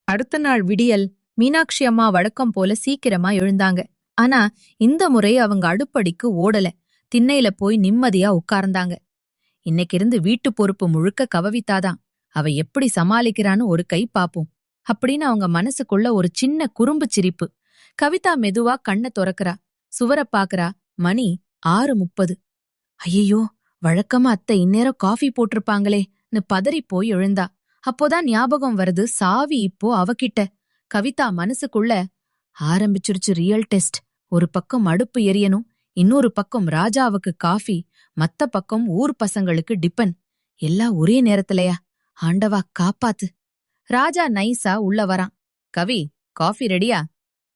அடுத்த நாள் விடியல் மீனாட்சி அம்மா வழக்கம் போல சீக்கிரமா எழுந்தாங்க. ஆனா இந்த முறை அவங்க அடுப்படிக்கு ஓடல. திண்ணையில போய் நிம்மதியா உட்கார்ந்தாங்க. இன்னைக்கு இருந்து வீட்டு பொறுப்பு முழுக்க கவவித்தாதான். அவ எப்படி சமாளிக்கிறான்னு ஒரு கை பாப்போம் அப்படின்னு அவங்க மனசுக்குள்ள ஒரு சின்ன குறும்பு சிரிப்பு. கவிதா மெதுவா கண்ண துறக்கறா. சுவர பாக்குறா. மணி 6:30. ஐயோ, வழக்கமா அத்தை இந்நேரம் காஃபி போட்டிருப்பாங்களேன்னு பதறி போய் எழுந்தா. அப்போதான் ஞாபகம் வருது, சாவி இப்போ அவகிட்ட. கவிதா மனசுக்குள்ள ஆரம்பிச்சிருச்சு ரியல் டெஸ்ட். ஒரு பக்கம் அடுப்பு எரியணும், இன்னொரு பக்கம் ராஜாவுக்கு காஃபி, மத்த பக்கம் ஊர் பசங்களுக்கு டிபன். எல்லாம் ஒரே நேரத்திலயா? ஆண்டவா காப்பாத்து. ராஜா நைஸா உள்ள வரான். கவி, காஃபி ரெடியா?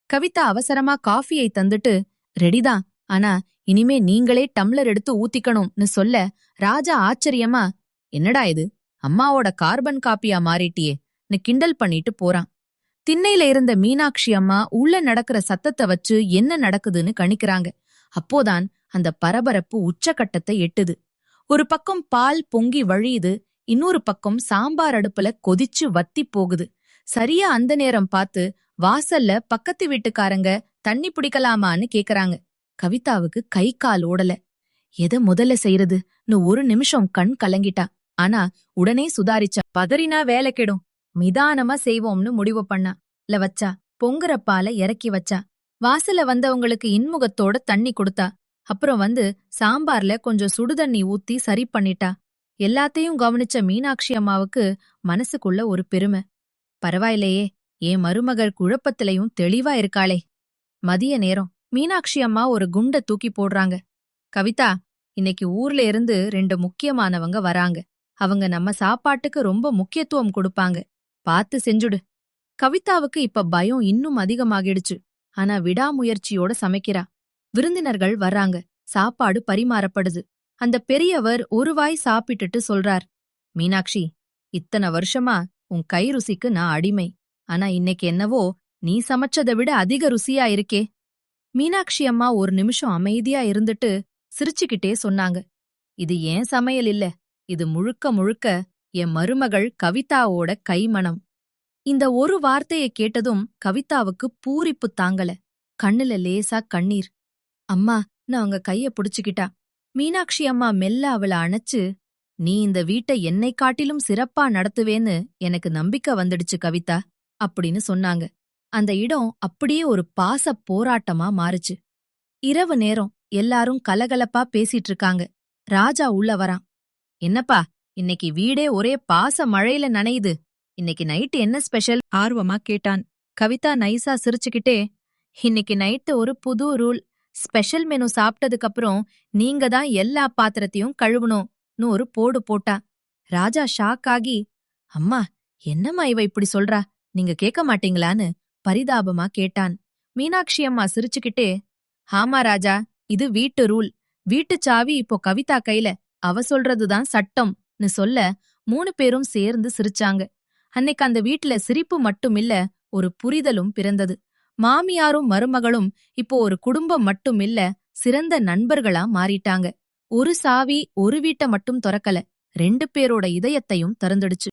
கவிதா அவசரமா காஃபியை தந்துட்டு, ரெடிதான், ஆனா இனிமே நீங்களே டம்ளர் எடுத்து ஊத்திக்கணும்னு சொல்ல, ராஜா ஆச்சரியமா, என்னடா இது, அம்மாவோட கார்பன் காப்பியா மாறிட்டியேன்னு கிண்டல் பண்ணிட்டு போறான். திண்ணையில இருந்த மீனாட்சி அம்மா உள்ள நடக்கிற சத்தத்தை வச்சு என்ன நடக்குதுன்னு கணிக்கிறாங்க. அப்போதான் அந்த பரபரப்பு உச்சகட்டத்தை எட்டுது. ஒரு பக்கம் பால் பொங்கி வழியுது, இன்னொரு பக்கம் சாம்பார் அடுப்புல கொதிச்சு வத்தி போகுது. சரியா அந்த நேரம் பார்த்து வாசல்ல பக்கத்து வீட்டுக்காரங்க தண்ணி பிடிக்கலாமான்னு கேக்குறாங்க. கவிதாவுக்கு கை கால் ஓடல. எதை முதல்ல செய்யறதுன்னு ஒரு நிமிஷம் கண் கலங்கிட்டா. ஆனா உடனே சுதாரிச்சா. பதறினா வேலை கெடும், நிதானமா செய்வோம்னு முடிவு பண்ணா. வச்சா பொங்குற பாலை இறக்கி வச்சா. வாசல்ல வந்தவங்களுக்கு இன்முகத்தோட தண்ணி கொடுத்தா. அப்புறம் வந்து சாம்பார்ல கொஞ்சம் சுடுதண்ணி ஊத்தி சரி பண்ணிட்டா. எல்லாத்தையும் கவனிச்ச மீனாட்சி அம்மாவுக்கு மனசுக்குள்ள ஒரு பெருமை. பரவாயில்லையே, என் மருமகள் குழப்பத்திலையும் தெளிவா இருக்காளே. மதிய நேரம் மீனாட்சி அம்மா ஒரு குண்ட தூக்கி போடுறாங்க. கவிதா, இன்னைக்கு ஊர்ல இருந்து 2 முக்கியமானவங்க வராங்க. அவங்க நம்ம சாப்பாட்டுக்கு ரொம்ப முக்கியத்துவம் கொடுப்பாங்க. பார்த்து செஞ்சுடு. கவிதாவுக்கு இப்ப பயம் இன்னும் அதிகமாகிடுச்சு. ஆனா விடாமுயற்சியோட சமைக்கிறா. விருந்தினர்கள் வர்றாங்க. சாப்பாடு பரிமாறப்படுது. அந்த பெரியவர் ஒரு வாய் சாப்பிட்டுட்டு சொல்றார், மீனாட்சி, இத்தனை வருஷமா உன் கை ருசிக்கு நான் அடிமை. ஆனா இன்னைக்கு என்னவோ நீ சமைச்சதை விட அதிக ருசியா இருக்கே. மீனாட்சி அம்மா ஒரு நிமிஷம் அமைதியா இருந்துட்டு சிரிச்சுக்கிட்டே சொன்னாங்க, இது ஏன் சமையல் இல்ல, இது முழுக்க முழுக்க என் மருமகள் கவிதாவோட கைமணம். இந்த ஒரு வார்த்தையை கேட்டதும் கவிதாவுக்கு பூரிப்பு தாங்கல. கண்ணுல லேசா கண்ணீர். அம்மா, நான் அவங்க கைய புடிச்சுக்கிட்டா. மீனாட்சி அம்மா மெல்ல அவள அணைச்சு, நீ இந்த வீட்டை என்னை காட்டிலும் சிறப்பா நடத்துவேன்னு எனக்கு நம்பிக்கை வந்துடுச்சு கவிதா அப்படின்னு சொன்னாங்க. அந்த இடம் அப்படியே ஒரு பாச போராட்டமா மாறுச்சு. இரவு நேரம் எல்லாரும் கலகலப்பா பேசிட்டு இருக்காங்க. ராஜா உள்ள வரான். என்னப்பா, இன்னைக்கு வீடே ஒரே பாச மழையில நனையுது. இன்னைக்கு நைட்டு என்ன ஸ்பெஷல் ஆர்வமா கேட்டான். கவிதா நைஸா சிரிச்சுக்கிட்டே, இன்னைக்கு நைட்டு ஒரு புது ரூல். ஸ்பெஷல் மெனு சாப்பிட்டதுக்கு அப்புறம் நீங்க தான் எல்லா பாத்திரத்தையும் கழுவணும்னு ஒரு போடு போட்டா. ராஜா ஷாக் ஆகி, அம்மா, என்னம்மா இவ இப்படி சொல்றா, நீங்க கேட்க மாட்டீங்களான்னு பரிதாபமா கேட்டான். மீனாட்சி அம்மா சிரிச்சுக்கிட்டே, ஆமா ராஜா, இது வீட்டு ரூல். வீட்டு சாவி இப்போ கவிதா கையில, அவ சொல்றதுதான் சட்டம்னு சொல்ல 3 பேரும் சேர்ந்து சிரிச்சாங்க. அன்னைக்கு அந்த வீட்டுல சிரிப்பு மட்டுமில்ல, ஒரு புரிதலும் பிறந்தது. மாமியாரும் மருமகளும் இப்போ ஒரு குடும்பம் மட்டும் இல்ல, சிறந்த நண்பர்களா மாறிட்டாங்க. ஒரு சாவி ஒரு வீட்டை மட்டும் திறக்கல, 2 பேரோட இதயத்தையும் திறந்துடுச்சு.